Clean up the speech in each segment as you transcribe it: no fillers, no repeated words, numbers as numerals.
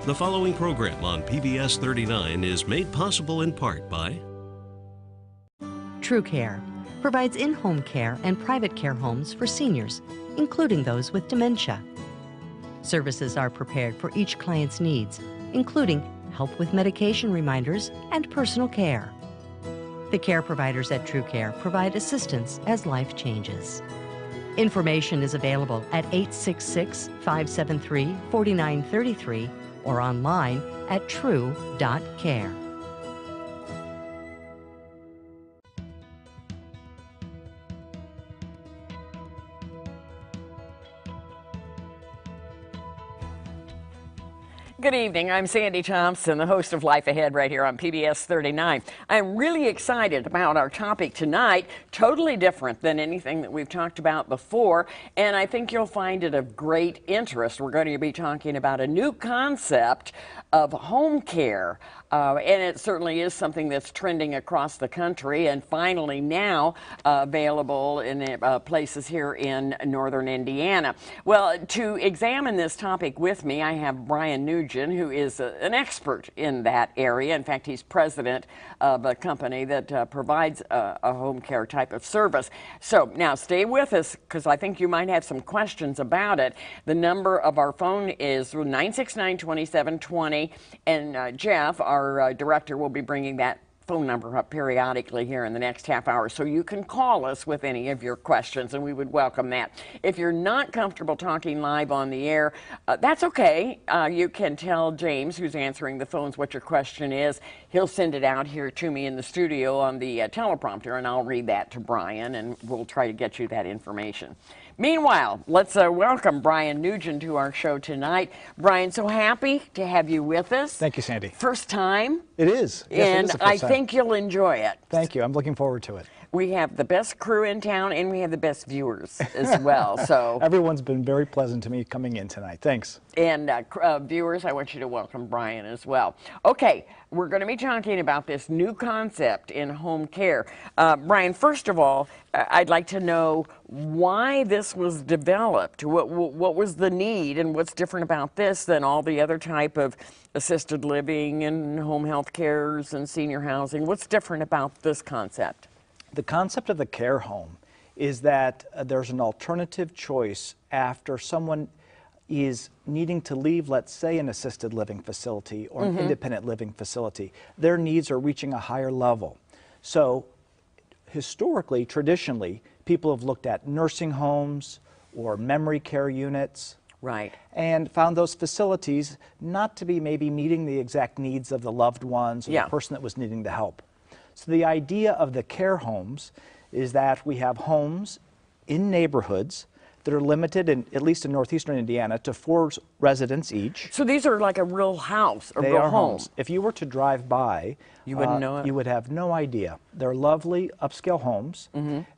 The following program on PBS 39 is made possible in part by TrueCare provides in-home care and private care homes for seniors, including those with dementia. Services are prepared for each client's needs, including help with medication reminders and personal care. The care providers at TrueCare provide assistance as life changes. Information is available at 866-573-4933 or online at true.care. Good evening. I'm Sandy Thomson, the host of Life Ahead right here on PBS 39. I'm really excited about our topic tonight, totally different than anything that we've talked about before, and I think you'll find it of great interest. We're going to be talking about a new concept of home care, and it certainly is something that's trending across the country and finally now available in places here in northern Indiana. Well, to examine this topic with me, I have Bryan Nugen, who is an expert in that area. In fact, he's president of a company that provides a home care type of service. So now stay with us because I think you might have some questions about it. The number of our phone is 969-2720, and Jeff, our director, will be bringing that phone number up periodically here in the next half hour, so you can call us with any of your questions, and we would welcome that. If you're not comfortable talking live on the air, that's okay. You can tell James, who's answering the phones, what your question is. He'll send it out here to me in the studio on the teleprompter, and I'll read that to Bryan, and we'll try to get you that information. Meanwhile, let's welcome Bryan Nugen to our show tonight. Bryan, so happy to have you with us. Thank you, Sandy. First time. It is. Yes, and it is the I first time. think you'll enjoy it. Thank you. I'm looking forward to it. We have the best crew in town, and we have the best viewers as well. So everyone's been very pleasant to me coming in tonight. Thanks. And viewers, I want you to welcome Bryan as well. Okay, we're going to be talking about this new concept in home care. Bryan, first of all, I'd like to know why this was developed. What was the need, and what's different about this than all the other type of assisted living and home health cares and senior housing? What's different about this concept? The concept of the care home is that there's an alternative choice after someone is needing to leave, let's say, an assisted living facility or an independent living facility. Their needs are reaching a higher level. So historically, traditionally, people have looked at nursing homes or memory care units. Right. And found those facilities not to be maybe meeting the exact needs of the loved ones or the person that was needing the help. So the idea of the care homes is that we have homes in neighborhoods that are limited, at least in northeastern Indiana, to 4 residents each. So these are like a real house, a They real are home. homes. If you were to drive by, you wouldn't know it. You would have no idea. They're lovely upscale homes,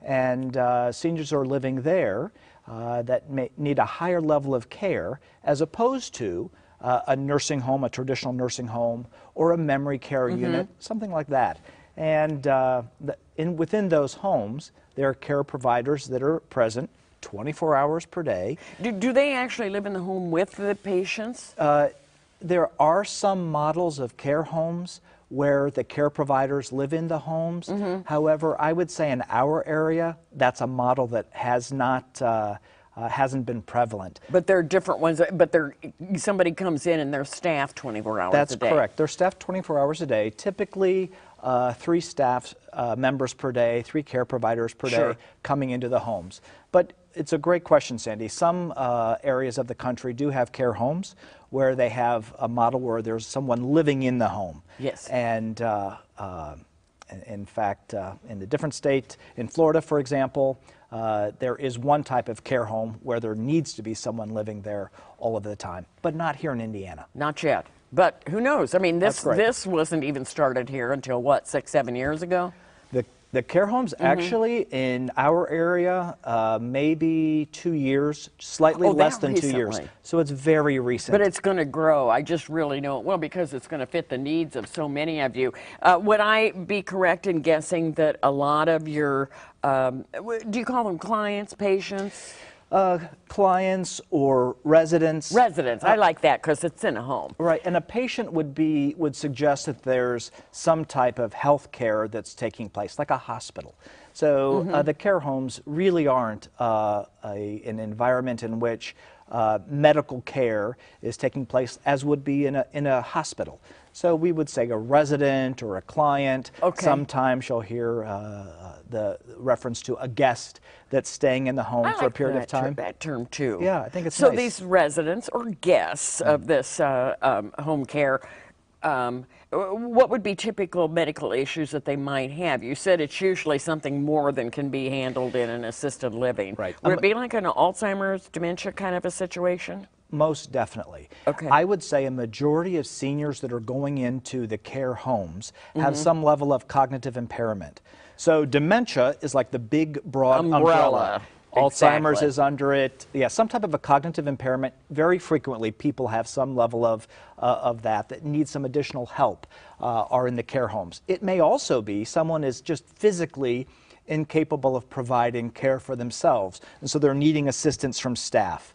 and seniors are living there that may need a higher level of care, as opposed to a nursing home, a traditional nursing home, or a memory care unit, something like that. And within those homes, there are care providers that are present 24 hours per day. Do they actually live in the home with the patients? There are some models of care homes where the care providers live in the homes. However, I would say in our area, that's a model that has not hasn't been prevalent. But there are different ones, but somebody comes in and they're staffed 24 hours a day. That's correct. They're staffed 24 hours a day. Typically, 3 staff members per day, 3 care providers per day coming into the homes. But it's a great question, Sandy. Some areas of the country do have care homes where they have a model where there's someone living in the home. Yes. And in fact, in the different state, in Florida, for example, there is one type of care home where there needs to be someone living there all of the time, but not here in Indiana. Not yet. But who knows? I mean, this wasn't even started here until, what, 6, 7 years ago? The care homes actually in our area, maybe 2 years, slightly less than 2 years. So it's very recent. But it's going to grow. I just really know it well because it's going to fit the needs of so many of you. Would I be correct in guessing that a lot of your, do you call them clients, patients? Clients or residents. Residents, I like that because it's in a home. Right, and a patient would suggest that there's some type of health care that's taking place, like a hospital. So the care homes really aren't an environment in which medical care is taking place as would be in a hospital. So we would say a resident or a client. Okay. Sometimes you'll hear the reference to a guest that's staying in the home for a period of time. That term too. Yeah, I think it's so nice. these residents or guests of this home care, what would be typical medical issues that they might have? You said it's usually something more than can be handled in an assisted living. Right. Would it be like an Alzheimer's, dementia kind of a situation? Most definitely. Okay. I would say a majority of seniors that are going into the care homes have some level of cognitive impairment. So dementia is like the big, broad umbrella. Alzheimer's Exactly. is under it. Yeah, some type of a cognitive impairment. Very frequently, people have some level of that need some additional help are in the care homes. It may also be someone is just physically incapable of providing care for themselves, and so they're needing assistance from staff.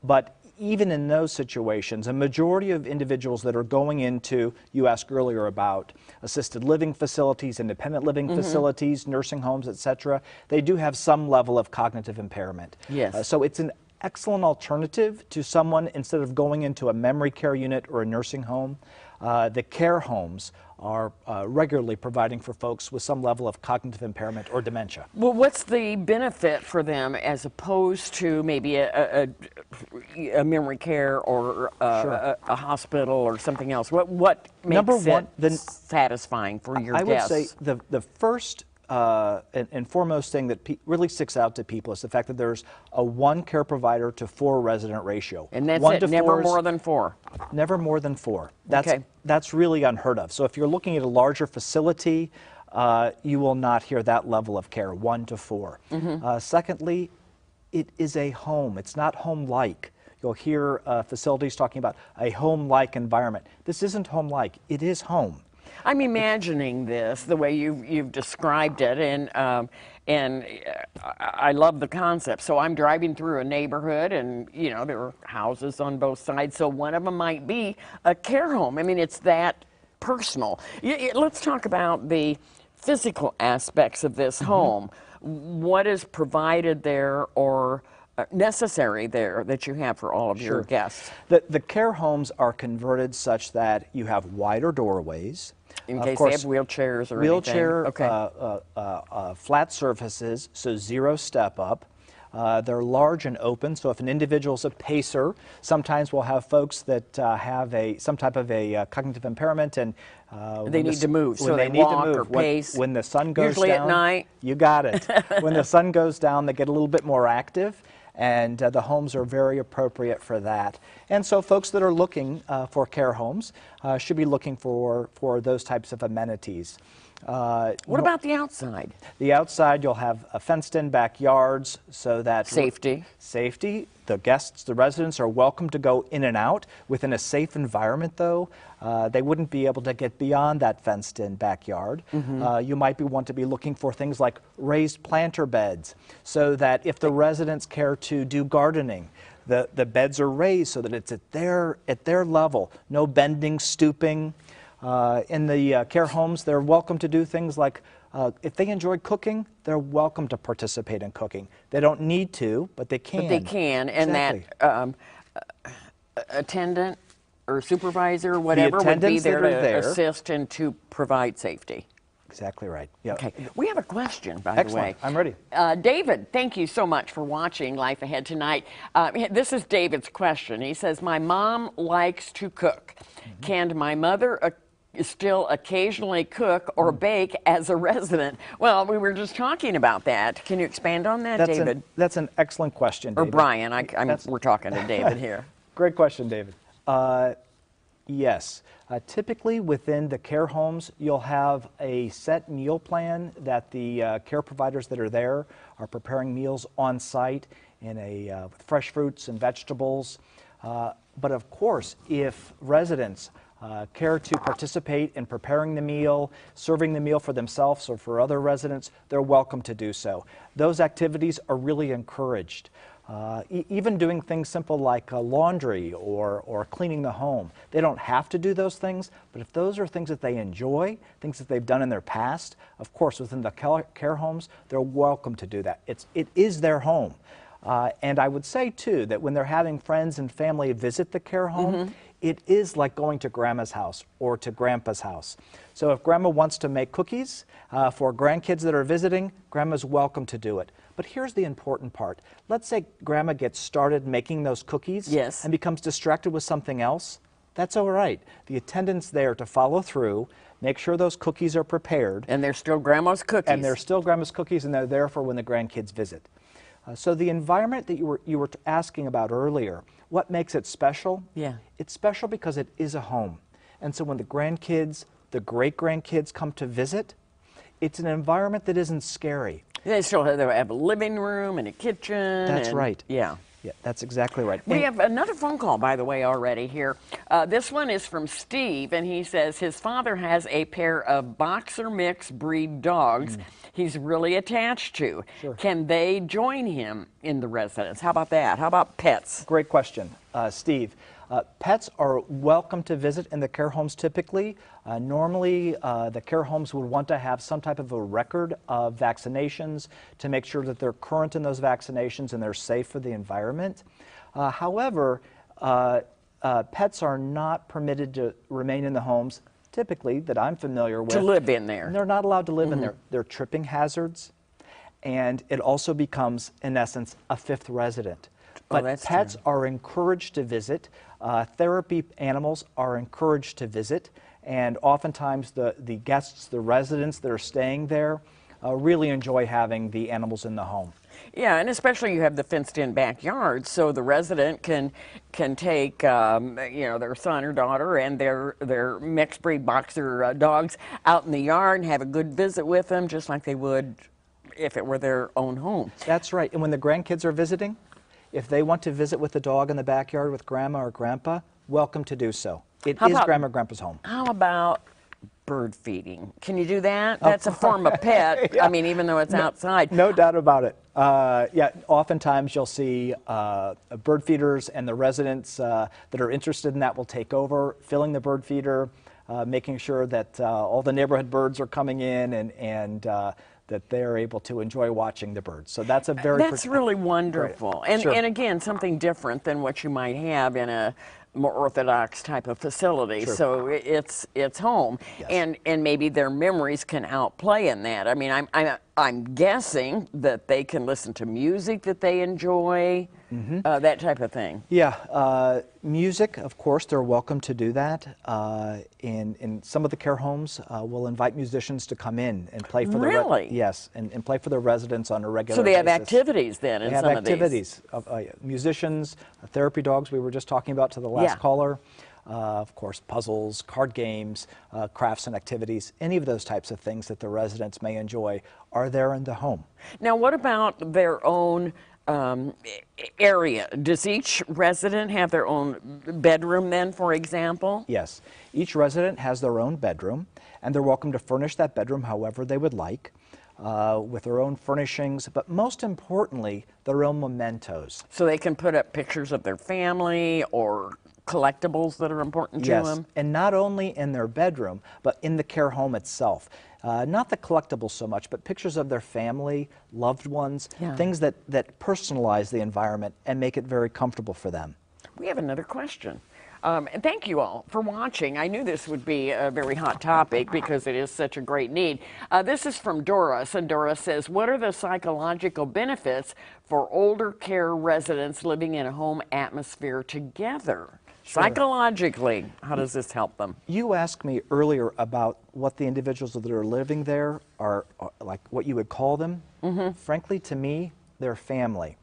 But even in those situations, a majority of individuals that are going into, you asked earlier about assisted living facilities, independent living facilities, nursing homes, etc., they do have some level of cognitive impairment. Yes. So it's an excellent alternative to someone, instead of going into a memory care unit or a nursing home. The care homes are regularly providing for folks with some level of cognitive impairment or dementia. Well, what's the benefit for them as opposed to maybe a memory care or a hospital or something else? What makes it satisfying for your guests? I would say the first and foremost thing that really sticks out to people is the fact that there's a 1 care provider to 4 resident ratio. And that's 1 it, to never 4 more than 4. Never more than 4. Okay. That's really unheard of. So if you're looking at a larger facility, you will not hear that level of care, 1 to 4. Secondly, it is a home. It's not home-like. You'll hear facilities talking about a home-like environment. This isn't home-like. It is home. I'm imagining this the way you've described it, and I love the concept. So I'm driving through a neighborhood, and you know there are houses on both sides. So one of them might be a care home. I mean, it's that personal. Let's talk about the physical aspects of this home. What is provided there or necessary there that you have for all of your guests? The care homes are converted such that you have wider doorways. In case they have wheelchairs or wheelchair, anything. flat surfaces, so 0 step up. They're large and open, so if an individual's a pacer, sometimes we'll have folks that have some type of a cognitive impairment, and they need to move, so they they need walk to move. or pace. When the sun goes Usually down, at night. You got it. When the sun goes down, they get a little bit more active, and the homes are very appropriate for that. And so folks that are looking for care homes should be looking for those types of amenities. What about the outside? The outside, you'll have fenced-in backyards so that Safety. The guests, the residents are welcome to go in and out within a safe environment, though. They wouldn't be able to get beyond that fenced-in backyard. You might want to be looking for things like raised planter beds, so that if the residents care to do gardening, the beds are raised so that it's at their level. No bending, stooping. In the care homes, they're welcome to do things like, if they enjoy cooking, they're welcome to participate in cooking. They don't need to, but they can. But they can, Exactly. and that attendant or supervisor, whatever, would be attendants that there are to there. assist and to provide safety. Exactly right. Yep. Okay, we have a question, by Excellent. the way. I'm ready. David, thank you so much for watching Life Ahead tonight. This is David's question. He says, my mom likes to cook. Can my mother still occasionally cook or bake as a resident? Well, we were just talking about that. Can you expand on that, David? That's an excellent question, Or David. Brian, we're talking to David here. Great question, David. Yes. Typically within the care homes, you'll have a set meal plan that the care providers that are there are preparing meals on site with fresh fruits and vegetables. But of course, if residents care to participate in preparing the meal, serving the meal for themselves or for other residents, they're welcome to do so. Those activities are really encouraged. Even doing things simple like laundry or cleaning the home. They don't have to do those things, but if those are things that they enjoy, things that they've done in their past, of course within the care homes, they're welcome to do that. It is their home. And I would say too that when they're having friends and family visit the care home, it is like going to grandma's house or to grandpa's house. So if grandma wants to make cookies for grandkids that are visiting, grandma's welcome to do it. But here's the important part. Let's say grandma gets started making those cookies and becomes distracted with something else. That's all right. The attendant's there to follow through, make sure those cookies are prepared. And they're still grandma's cookies. And they're still grandma's cookies, and they're there for when the grandkids visit. So the environment that you were asking about earlier, what makes it special? Yeah. It's special because it is a home. And so when the grandkids, the great-grandkids come to visit, it's an environment that isn't scary. They still have a living room and a kitchen. That's right. Yeah. Yeah, that's exactly right. We have another phone call, by the way, already here. This one is from Steve, and he says his father has a pair of boxer mix breed dogs he's really attached to. Sure. Can they join him in the residence? How about that? How about pets? Great question, Steve. Pets are welcome to visit in the care homes typically. Normally, the care homes would want to have some type of a record of vaccinations to make sure that they're current in those vaccinations and they're safe for the environment. However, pets are not permitted to remain in the homes, typically, that I'm familiar with. To live in there. They're not allowed to live in there. They're tripping hazards, and it also becomes, in essence, a fifth resident. But pets are encouraged to visit. Therapy animals are encouraged to visit, and oftentimes the guests, the residents that are staying there, really enjoy having the animals in the home. Yeah, and especially you have the fenced-in backyard, so the resident can take their son or daughter and their mixed breed boxer dogs out in the yard and have a good visit with them, just like they would if it were their own home. That's right. And when the grandkids are visiting, if they want to visit with the dog in the backyard with grandma or grandpa, welcome to do so. It is grandma or grandpa's home. How about bird feeding? Can you do that? That's a form of pet. Yeah. I mean, even though it's outside. No doubt about it. Yeah, oftentimes you'll see bird feeders, and the residents that are interested in that will take over, filling the bird feeder, making sure that all the neighborhood birds are coming in and that they're able to enjoy watching the birds. So that's a That's really wonderful. Right. And again, something different than what you might have in a more orthodox type of facility. Sure. So it's home, and maybe their memories can outplay in that. I mean, I'm guessing that they can listen to music that they enjoy, that type of thing. Yeah, music, of course, they're welcome to do that. In some of the care homes, we'll invite musicians to come in and play for and play for the residents on a regular basis. So they have activities then in some of these. They have activities. Musicians, therapy dogs we were just talking about to the last caller. Of course, puzzles, card games, crafts and activities, any of those types of things that the residents may enjoy are there in the home. Now, what about their own area? Does each resident have their own bedroom then, for example? Yes. Each resident has their own bedroom, and they're welcome to furnish that bedroom however they would like, with their own furnishings, but most importantly, their own mementos. So they can put up pictures of their family or collectibles that are important to them? And not only in their bedroom, but in the care home itself. Not the collectibles so much, but pictures of their family, loved ones, things that personalize the environment and make it very comfortable for them. We have another question. And thank you all for watching. I knew this would be a very hot topic because it is such a great need. This is from Doris, and Doris says, what are the psychological benefits for older care residents living in a home atmosphere together? Sure. Psychologically, how does this help them? You asked me earlier about what the individuals that are living there are like, what you would call them. Frankly, to me, they're family.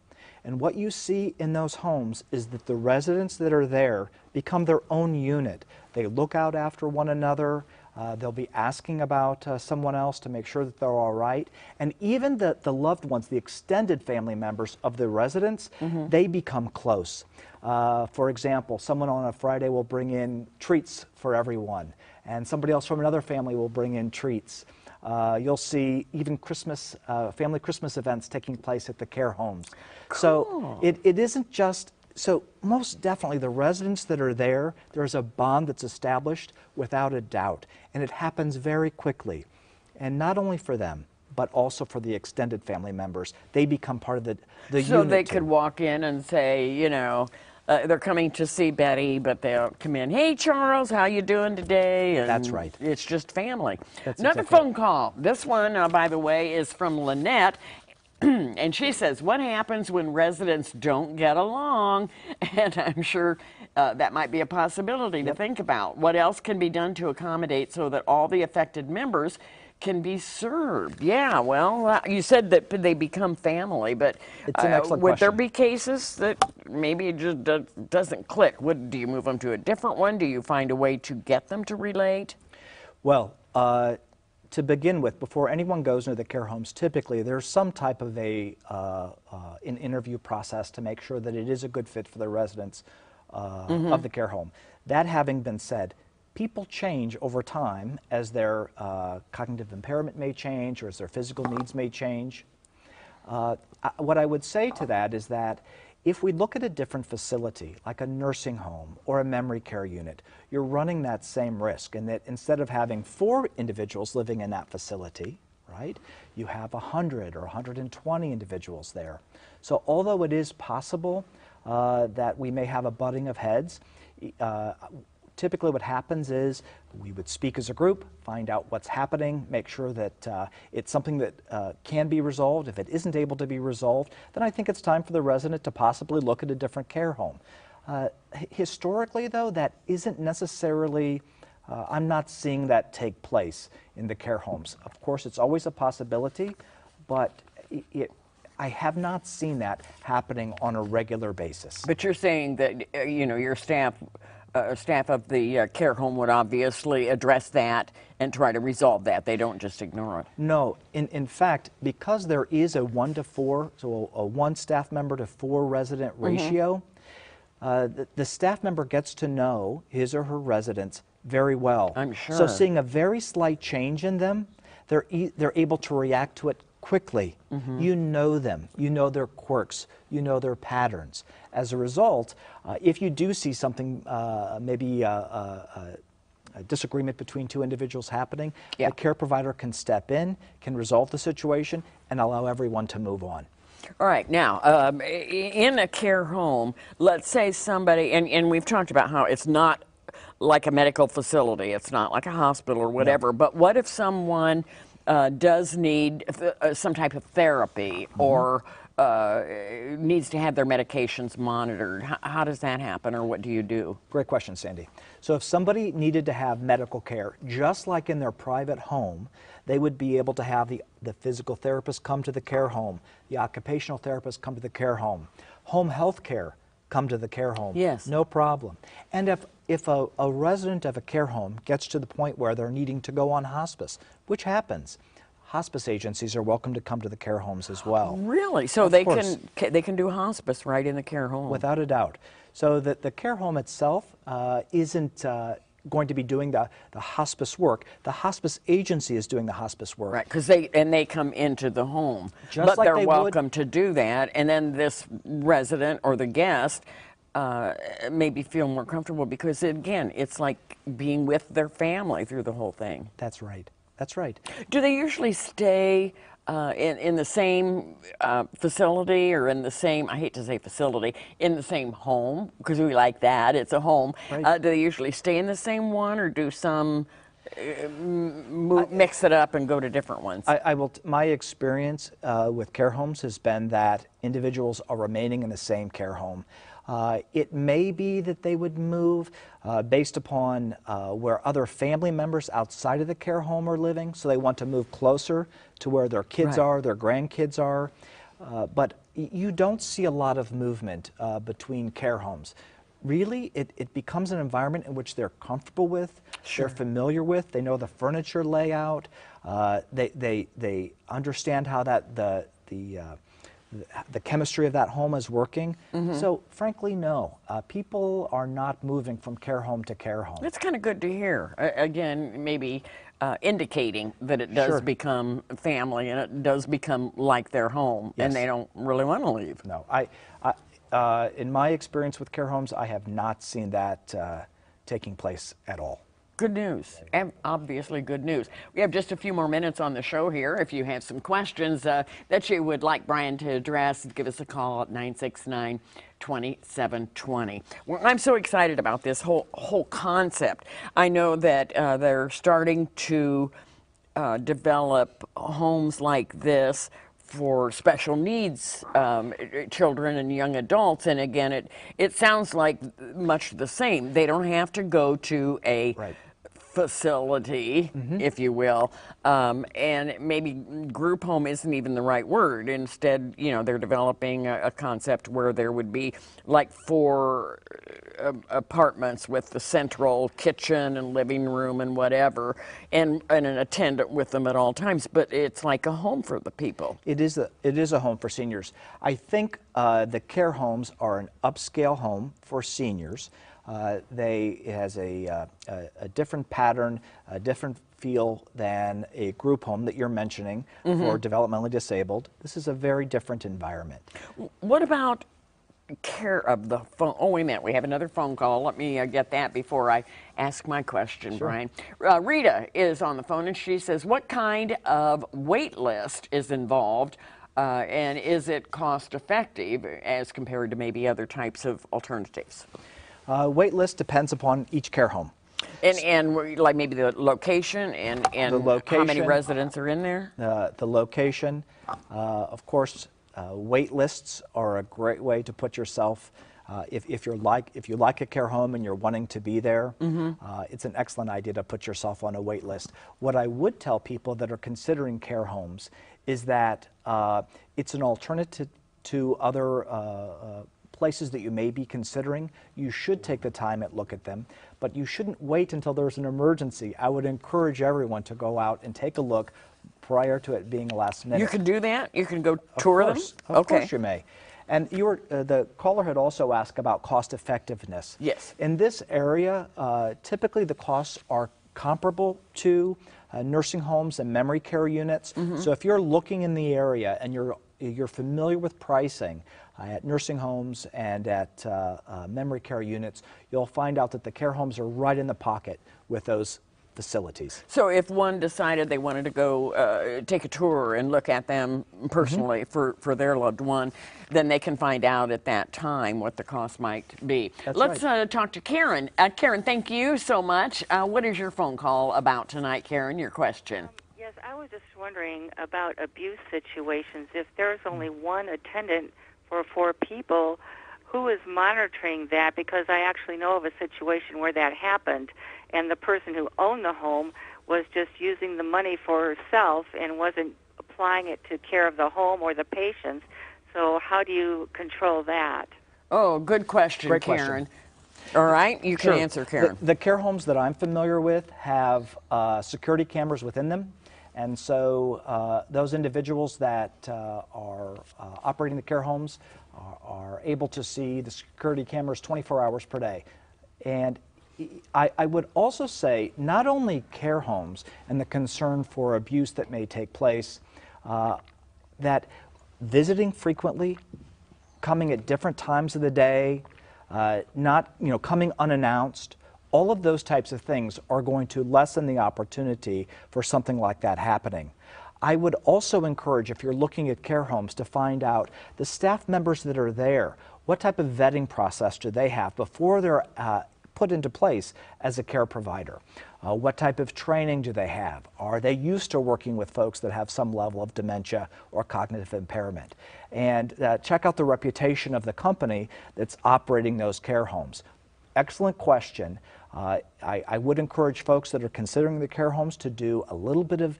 And what you see in those homes is that the residents that are there become their own unit. They look out after one another. They'll be asking about someone else to make sure that they're all right. And even the loved ones, the extended family members of the residents, they become close. For example, someone on a Friday will bring in treats for everyone, and somebody else from another family will bring in treats. You'll see even Christmas, family Christmas events taking place at the care homes. Cool. So it isn't just, so most definitely the residents that are there, there's a bond that's established without a doubt, and it happens very quickly. And not only for them, but also for the extended family members. They become part of the unit. So they could walk in and say, you know, they're coming to see Betty, but they'll come in, hey, Charles, how you doing today? And that's right. It's just family. That's Another exactly phone call. This one, by the way, is from Lynette. And she says, what happens when residents don't get along? And I'm sure that might be a possibility to think about. What else can be done to accommodate so that all the affected members can be served? Yeah, well, you said that they become family, but It's an excellent would there question. be cases that maybe it just doesn't click? Do you move them to a different one? Do you find a way to get them to relate? Well, to begin with, before anyone goes into the care homes, typically there's some type of an interview process to make sure that it is a good fit for the residents of the care home. That having been said, people change over time as their cognitive impairment may change or as their physical needs may change. What I would say to that is that if we look at a different facility, like a nursing home or a memory care unit, you're running that same risk, in that instead of having 4 individuals living in that facility, right, you have 100 or 120 individuals there. So although it is possible that we may have a butting of heads, typically what happens is we would speak as a group, find out what's happening, make sure that it's something that can be resolved. If it isn't able to be resolved, then I think it's time for the resident to possibly look at a different care home. Historically, though, that isn't necessarily, I'm not seeing that take place in the care homes. Of course, it's always a possibility, but I have not seen that happening on a regular basis. But you're saying that, you know, your staff of the care home would obviously address that and try to resolve that. They don't just ignore it. No, in fact, because there is a 1-to-4, so a 1 staff member to 4 resident ratio, the staff member gets to know his or her residents very well. I'm sure. So seeing a very slight change in them, they're able to react to it quickly. You know them, you know their quirks, you know their patterns. As a result, if you do see something, maybe a disagreement between 2 individuals happening, the care provider can step in, can resolve the situation, and allow everyone to move on. All right, now, in a care home, let's say somebody, and we've talked about how it's not like a medical facility, it's not like a hospital or whatever, but what if someone does need some type of therapy or needs to have their medications monitored? How does that happen, or what do you do? Great question, Sandy. So if somebody needed to have medical care, just like in their private home, they would be able to have the physical therapist come to the care home, the occupational therapist come to the care home, home health care come to the care home. Yes. No problem. And if a resident of a care home gets to the point where they're needing to go on hospice, which happens, hospice agencies are welcome to come to the care homes as well. Really? So they can do hospice right in the care home? Without a doubt. So that the care home itself isn't going to be doing the hospice work. The hospice agency is doing the hospice work. Right, because they come into the home, Just but like they're they welcome to do that, and then this resident or the guest maybe feel more comfortable because, again, it's like being with their family through the whole thing. That's right. That's right. Do they usually stay in the same facility or in the same, I hate to say facility, in the same home, because we like that, it's a home. Right. Do they usually stay in the same one, or do some mix it up and go to different ones? My experience with care homes has been that individuals are remaining in the same care home. It may be that they would move based upon where other family members outside of the care home are living, so they want to move closer to where their kids are, their grandkids are. But you don't see a lot of movement between care homes. really it becomes an environment in which they're comfortable with, Sure. they're familiar with, they know the furniture layout, they understand how the chemistry of that home is working. So frankly, no, people are not moving from care home to care home. That's kind of good to hear. Again, maybe indicating that it does Sure. become family and it does become like their home, and Yes. they don't really want to leave. No, in my experience with care homes, I have not seen that taking place at all. Good news, and obviously good news. We have just a few more minutes on the show here. If you have some questions that you would like Bryan to address, give us a call at 969-2720. Well, I'm so excited about this whole concept. I know that they're starting to develop homes like this for special needs children and young adults, and again, it sounds like much the same. They don't have to go to a Right. facility, if you will, and maybe group home isn't even the right word. Instead, they're developing a concept where there would be like 4 apartments with the central kitchen and living room and whatever, and an attendant with them at all times. But it's like a home for the people. It is a home for seniors. I think the care homes are an upscale home for seniors. It has a different pattern, a different feel than a group home that you're mentioning for developmentally disabled. This is a very different environment. What about care of the phone? Oh, wait a minute. We have another phone call. Let me get that before I ask my question, Bryan. Rita is on the phone, and she says, what kind of wait list is involved, and is it cost effective as compared to maybe other types of alternatives? Wait list depends upon each care home. And like maybe the location and how many residents are in there? The location, of course, wait lists are a great way to put yourself. If you like a care home and you're wanting to be there, it's an excellent idea to put yourself on a wait list. What I would tell people that are considering care homes is that it's an alternative to other places that you may be considering. You should take the time and look at them, but you shouldn't wait until there's an emergency. I would encourage everyone to go out and take a look prior to it being last minute. You can do that? You can go tour them? Of course you may. And the caller had also asked about cost effectiveness. Yes. In this area, typically the costs are comparable to nursing homes and memory care units. So if you're looking in the area and you're familiar with pricing at nursing homes and at memory care units, you'll find out that the care homes are right in the pocket with those facilities. So if one decided they wanted to go take a tour and look at them personally for their loved one, then they can find out at that time what the cost might be. That's Let's right. talk to Karen. Karen, thank you so much. What is your phone call about tonight, Karen? Your question. Yes, I was just wondering about abuse situations. If there's only one attendant for 4 people, who is monitoring that? Because I actually know of a situation where that happened, and the person who owned the home was just using the money for herself and wasn't applying it to care of the home or the patients. So how do you control that? Oh, good question, Great Karen. question. All right, you can Sure. answer, Karen. The care homes that I'm familiar with have security cameras within them. And so those individuals that are operating the care homes are able to see the security cameras 24 hours per day. And I would also say not only care homes and the concern for abuse that may take place, that visiting frequently, coming at different times of the day, not coming unannounced, all of those types of things are going to lessen the opportunity for something like that happening. I would also encourage, if you're looking at care homes, to find out the staff members that are there. What type of vetting process do they have before they're put into place as a care provider? What type of training do they have? Are they used to working with folks that have some level of dementia or cognitive impairment? And check out the reputation of the company that's operating those care homes. Excellent question. I would encourage folks that are considering the care homes to do a little bit of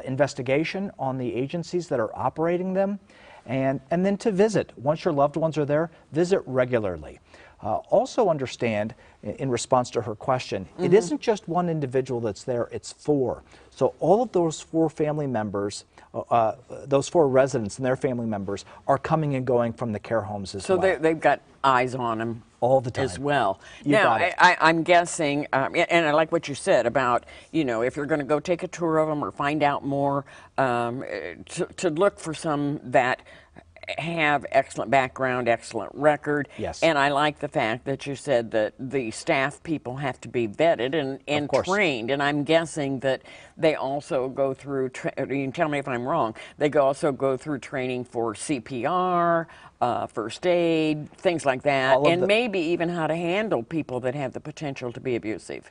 investigation on the agencies that are operating them, and then to visit. Once your loved ones are there, visit regularly. Also understand, in response to her question, it isn't just one individual that's there, it's 4. So all of those 4 family members, those 4 residents and their family members are coming and going from the care homes as well. So they've got eyes on them all the time as well. You now, got it. I'm guessing, and I like what you said about, if you're going to go take a tour of them or find out more, to look for some that have excellent background, excellent record. Yes. And I like the fact that you said that the staff people have to be vetted and trained. And I'm guessing that they also go through, you can tell me if I'm wrong, they also go through training for CPR, first aid, things like that, and maybe even how to handle people that have the potential to be abusive.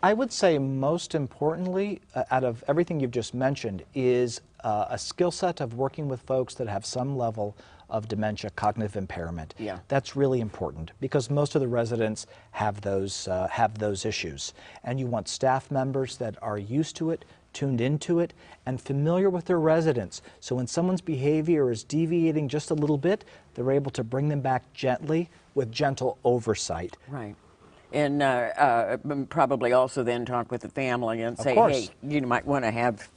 I would say most importantly, out of everything you've just mentioned, is a skill set of working with folks that have some level of dementia, cognitive impairment. Yeah. That's really important because most of the residents have those issues. And you want staff members that are used to it, tuned into it, and familiar with their residents. So when someone's behavior is deviating just a little bit, they're able to bring them back gently with gentle oversight. Right. And probably also then talk with the family and say, hey, you might want to have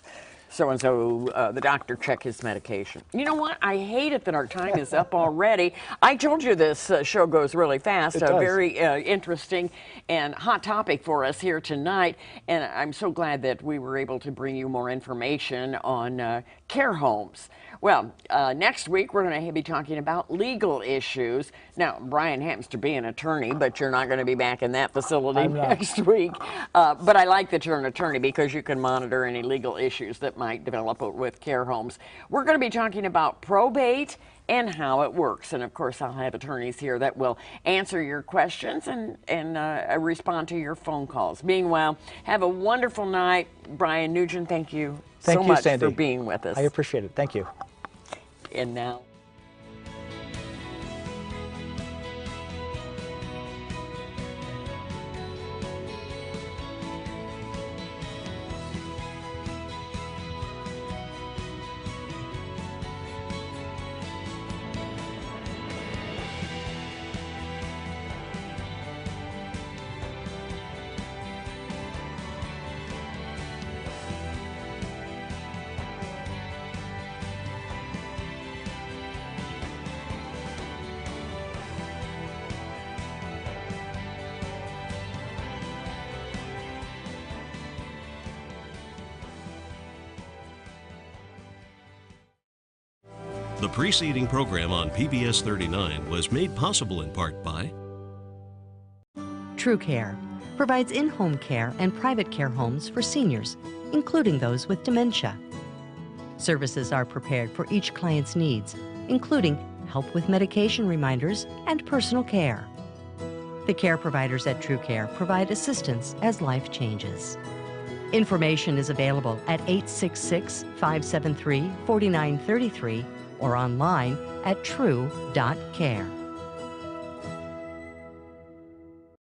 so-and-so, the doctor, check his medication. You know what? I hate it that our time is up already. I told you this show goes really fast. It does. Very interesting and hot topic for us here tonight. And I'm so glad that we were able to bring you more information on care homes. Well, next week we're going to be talking about legal issues. Now, Bryan happens to be an attorney, but you're not going to be back in that facility next week. But I like that you're an attorney because you can monitor any legal issues that might develop with care homes. We're going to be talking about probate and how it works. And of course, I'll have attorneys here that will answer your questions and respond to your phone calls. Meanwhile, have a wonderful night. Bryan, Nugen, thank you so much Sandy, for being with us. I appreciate it. Thank you. And now. The preceding program on PBS 39 was made possible in part by TrueCare provides in-home care and private care homes for seniors, including those with dementia. Services are prepared for each client's needs, including help with medication reminders and personal care. The care providers at TrueCare provide assistance as life changes. Information is available at 866-573-4933 or online at true.care.